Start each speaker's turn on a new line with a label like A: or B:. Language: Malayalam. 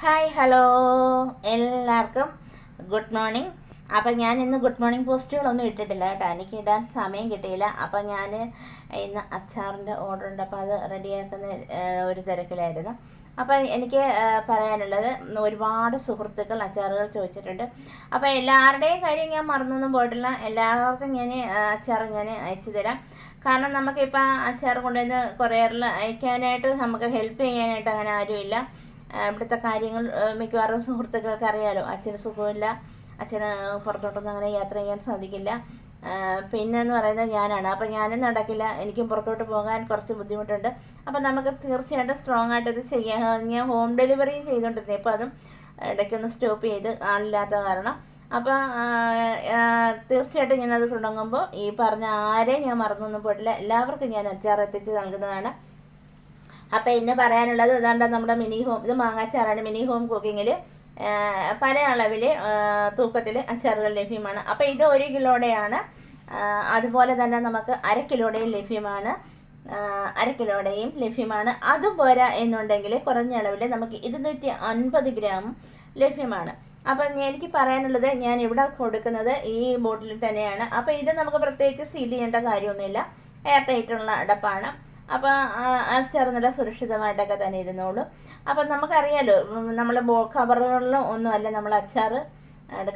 A: ഹായ് ഹലോ എല്ലാവർക്കും ഗുഡ് മോർണിംഗ്. അപ്പം ഞാൻ ഇന്ന് ഗുഡ് മോർണിംഗ് പോസ്റ്റുകളൊന്നും ഇട്ടിട്ടില്ല കേട്ടോ, എനിക്ക് ഇടാൻ സമയം കിട്ടിയില്ല. അപ്പം ഞാൻ ഇന്ന് അച്ചാറിൻ്റെ ഓർഡർ ഉണ്ട്, അപ്പോൾ അത് റെഡിയാക്കുന്ന ഒരു തിരക്കിലായിരുന്നു. അപ്പം എനിക്ക് പറയാനുള്ളത്, ഒരുപാട് സുഹൃത്തുക്കൾ അച്ചാറുകൾ ചോദിച്ചിട്ടുണ്ട്. അപ്പോൾ എല്ലാവരുടെയും കാര്യം ഞാൻ മറന്നൊന്നും പോയിട്ടില്ല. എല്ലാവർക്കും ഞാൻ അച്ചാർ ഞാൻ അയച്ചു തരാം. കാരണം നമുക്കിപ്പോൾ അച്ചാർ കൊണ്ടുവന്ന് കൊറിയറിൽ അയക്കാനായിട്ട് നമുക്ക് ഹെൽപ്പ് ചെയ്യാനായിട്ട് അങ്ങനെ ആരുമില്ല. ഇവിടുത്തെ കാര്യങ്ങൾ മിക്കവാറും സുഹൃത്തുക്കൾക്ക് അറിയാലോ. അച്ഛന് സുഖമില്ല, അച്ഛന് പുറത്തോട്ടൊന്നും അങ്ങനെ യാത്ര ചെയ്യാൻ സാധിക്കില്ല. പിന്നെന്ന് പറയുന്നത് ഞാനാണ്. അപ്പം ഞാനും നടക്കില്ല, എനിക്കും പുറത്തോട്ട് പോകാൻ കുറച്ച് ബുദ്ധിമുട്ടുണ്ട്. അപ്പം നമുക്ക് തീർച്ചയായിട്ടും സ്ട്രോങ് ആയിട്ട് ഇത് ചെയ്യാൻ. ഞാൻ ഹോം ഡെലിവറിയും ചെയ്തുകൊണ്ടിരുന്നത്, ഇപ്പോൾ അതും ഇടയ്ക്കൊന്ന് സ്റ്റോപ്പ് ചെയ്ത്, ആളില്ലാത്ത കാരണം. അപ്പോൾ തീർച്ചയായിട്ടും ഞാനത് തുടങ്ങുമ്പോൾ ഈ പറഞ്ഞ ആരെയും ഞാൻ മറന്നൊന്നും പോയിട്ടില്ല. എല്ലാവർക്കും ഞാൻ അച്ചാർ എത്തിച്ച് നൽകുന്നതാണ്. അപ്പോൾ ഇന്ന് പറയാനുള്ളത് ഇതാണ്ട് നമ്മുടെ മിനി ഹോം, ഇത് മാങ്ങാച്ചാറാണ്. മിനി ഹോം കുക്കിങ്ങിൽ പല അളവിൽ തൂക്കത്തിൽ അച്ചാറുകൾ ലഭ്യമാണ്. അപ്പോൾ ഇത് 1 കിലോയുടെയാണ്. അതുപോലെ തന്നെ നമുക്ക് 1/2 കിലോയുടെയും ലഭ്യമാണ്. 1/2 കിലോയുടെയും ലഭ്യമാണ്. അതും പോരാ എന്നുണ്ടെങ്കിൽ കുറഞ്ഞ അളവിൽ നമുക്ക് 250 ഗ്രാം ലഭ്യമാണ്. അപ്പം എനിക്ക് പറയാനുള്ളത്, ഞാൻ ഇവിടെ കൊടുക്കുന്നത് ഈ ബോട്ടിൽ തന്നെയാണ്. അപ്പോൾ ഇത് നമുക്ക് പ്രത്യേകിച്ച് സീൽ ചെയ്യേണ്ട കാര്യമൊന്നുമില്ല, എയർ ടൈറ്റുള്ള അടപ്പാണ്. അപ്പോൾ അച്ചാർ നല്ല സുരക്ഷിതമായിട്ടൊക്കെ തന്നെ ഇരുന്നോളൂ. അപ്പം നമുക്കറിയാലോ, നമ്മൾ കവറുകളിലും ഒന്നുമല്ല നമ്മൾ അച്ചാർ എടുക്കുന്നത്.